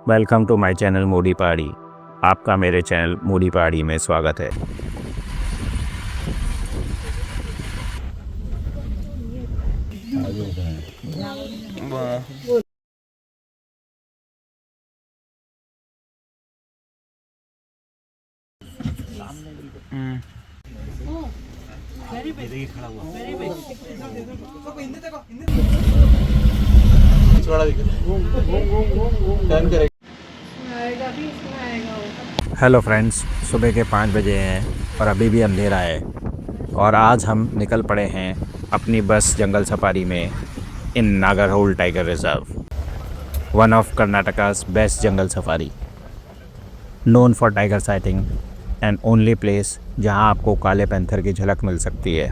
Welcome to my channel moody Pahadi. आपका मेरे channel moody पहाड़ी में स्वागत है। हेलो फ्रेंड्स, सुबह के 5 बजे हैं और अभी भी अंधेरा है और आज हम निकल पड़े हैं अपनी बस जंगल सफारी में in Nagarhole tiger reserve, one of कर्नाटका's best jungle safari, known for tiger sighting and only place जहां आपको काले पैंथर की झलक मिल सकती है।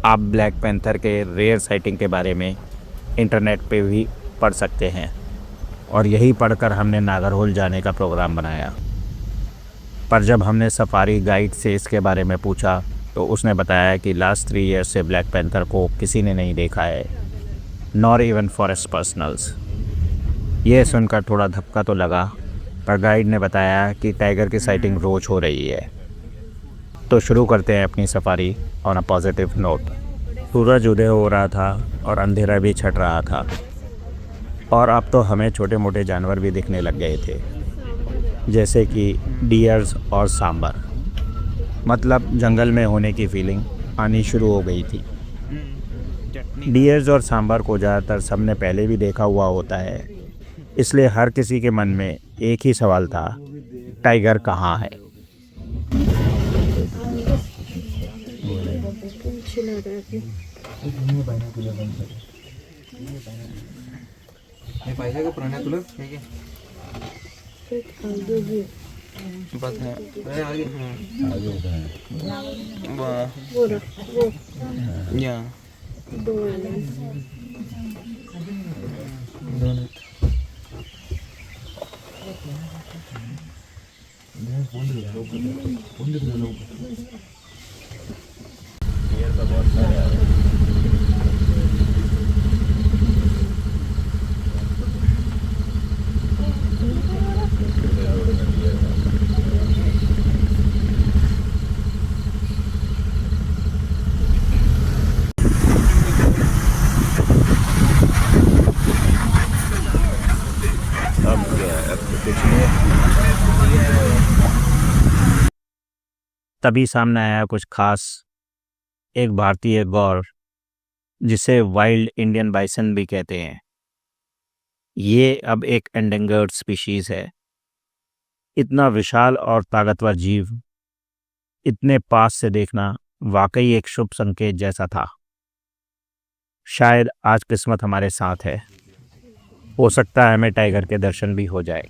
आप ब्लैक पैंथर के रेयर साइटिंग के बारे में इंटरनेट पे भी पढ़ सकते हैं और यही पढ़कर हमने नागरहोल जाने का प्रोग्राम बनाया। पर जब हमने सफारी गाइड से इसके बारे में पूछा तो उसने बताया कि लास्ट 3 ईयर्स से ब्लैक पैंथर को किसी ने नहीं देखा है, नॉर इवन फॉरेस्ट पर्सनल्स। ये सुनकर थोड़ा धक्का तो लगा, पर गाइड ने बताया कि टाइगर की साइटिंग रोज़ हो रही है। तो शुरू करते हैं अपनी safari on a positive note. सूरज उदय हो रहा था और अंधेरा भी छट रहा था और अब तो हमें छोटे मोटे जानवर भी दिखने लग गए थे, जैसे कि डियर्स और सांबर। मतलब जंगल में होने की फीलिंग आनी शुरू हो गई थी। डियर्स और सांबर को ज़्यादातर सबने पहले भी देखा हुआ होता है, इसलिए हर किसी के मन में एक ही सवाल था, टाइगर कहाँ है। पाहिजे का प्राण्या तुला बस है आगे या तभी सामने आया कुछ खास, एक भारतीय गौर जिसे वाइल्ड इंडियन बाइसन भी कहते हैं। ये अब एक एंडेंजर्ड स्पीशीज़ है। इतना विशाल और ताकतवर जीव इतने पास से देखना वाकई एक शुभ संकेत जैसा था। शायद आज किस्मत हमारे साथ है, हो सकता है हमें टाइगर के दर्शन भी हो जाए।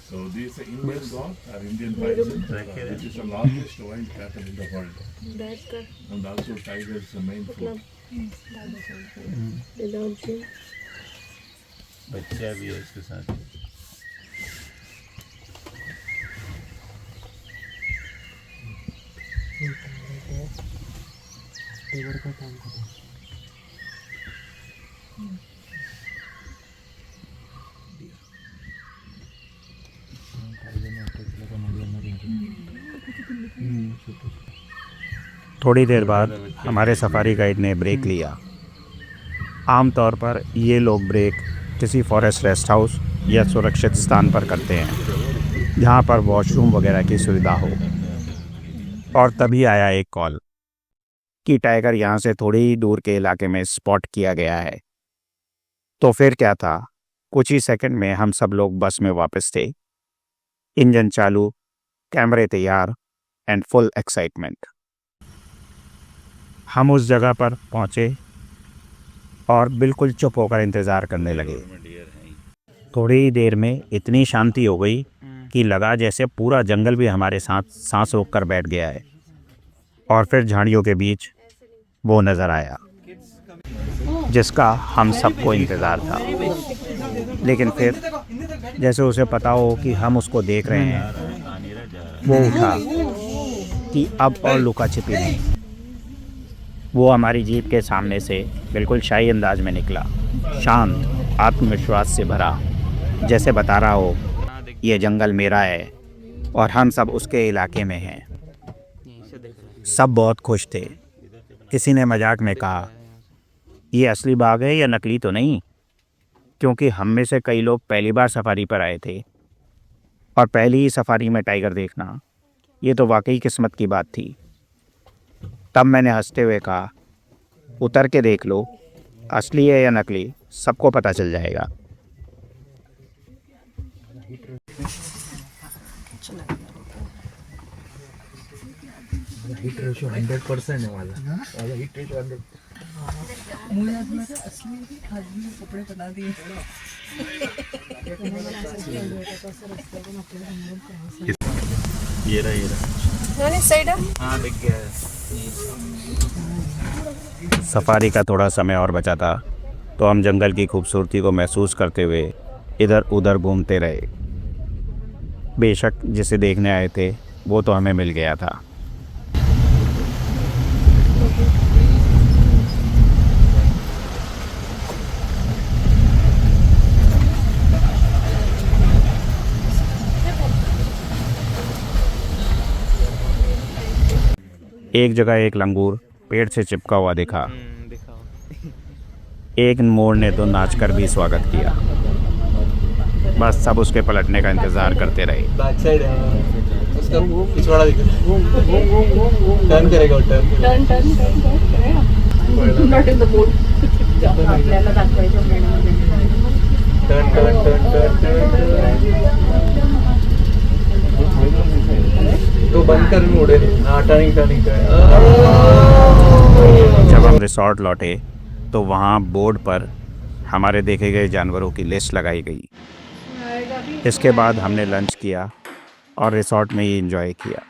So these Indian goats are Indian bison, which is the largest wild cattle in the world. And also tiger is the main food. बच्चा भी है इसके साथ। थोड़ी देर बाद हमारे सफारी गाइड ने ब्रेक लिया। आमतौर पर ये लोग ब्रेक किसी फॉरेस्ट रेस्ट हाउस या सुरक्षित स्थान पर करते हैं जहाँ पर वॉशरूम वगैरह की सुविधा हो। और तभी आया एक कॉल कि टाइगर यहाँ से थोड़ी ही दूर के इलाके में स्पॉट किया गया है। तो फिर क्या था, कुछ ही सेकंड में हम सब लोग बस में वापस थे, इंजन चालू, कैमरे तैयार एंड फुल एक्साइटमेंट। हम उस जगह पर पहुँचे और बिल्कुल चुप होकर इंतज़ार करने लगे। थोड़ी ही देर में इतनी शांति हो गई कि लगा जैसे पूरा जंगल भी हमारे साथ सांस रोक कर बैठ गया है। और फिर झाड़ियों के बीच वो नज़र आया जिसका हम सबको इंतज़ार था। लेकिन फिर जैसे उसे पता हो कि हम उसको देख रहे हैं, वो उठा कि अब और लुका छिपी नहीं। वो हमारी जीप के सामने से बिल्कुल शाही अंदाज में निकला, शांत आत्मविश्वास से भरा, जैसे बता रहा हो ये जंगल मेरा है और हम सब उसके इलाके में हैं। सब बहुत खुश थे। किसी ने मजाक में कहा, ये असली बाघ है या नकली तो नहीं, क्योंकि हम में से कई लोग पहली बार सफारी पर आए थे और पहली ही सफारी में टाइगर देखना, ये तो वाकई किस्मत की बात थी। तब मैंने हंसते हुए कहा, उतर के देख लो, असली है या नकली सबको पता चल जाएगा। हिट रेशो 100% है माझा हिट रेशो 100। मुझे आज मेरे असली खाजगी कपडे पता दिए। ये रहा हाँ दिख गया है। सफारी का थोड़ा समय और बचा था तो हम जंगल की खूबसूरती को महसूस करते हुए इधर उधर घूमते रहे। बेशक जिसे देखने आए थे वो तो हमें मिल गया था। एक जगह एक लंगूर पेड़ से चिपका हुआ दिखा। एक मोर ने तो नाचकर भी स्वागत किया। बस सब उसके पलटने का इंतजार करते रहे। बैक साइड है उसका पिछवाड़ा दिख रहा है। टर्न करेगा वो turn not in the mood आपल्याला दाखवायचं मेणमध्ये टर्न तो बंद कर उड़े हाँ टर्निंग जब हम रिसॉर्ट लौटे तो वहाँ बोर्ड पर हमारे देखे गए जानवरों की लिस्ट लगाई गई। इसके बाद हमने लंच किया और रिसॉर्ट में ही एंजॉय किया।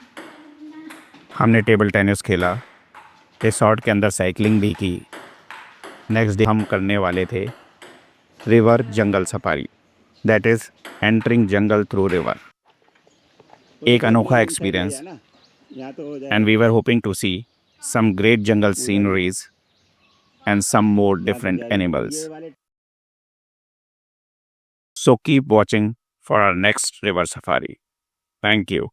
हमने टेबल टेनिस खेला, रिसॉर्ट के अंदर साइकिलिंग भी की। नेक्स्ट डे हम करने वाले थे river jungle safari, that is entering jungle through river. एक अनोखा experience and we were hoping to see some great jungle sceneries and some more different animals. So keep watching for our next river safari. Thank you.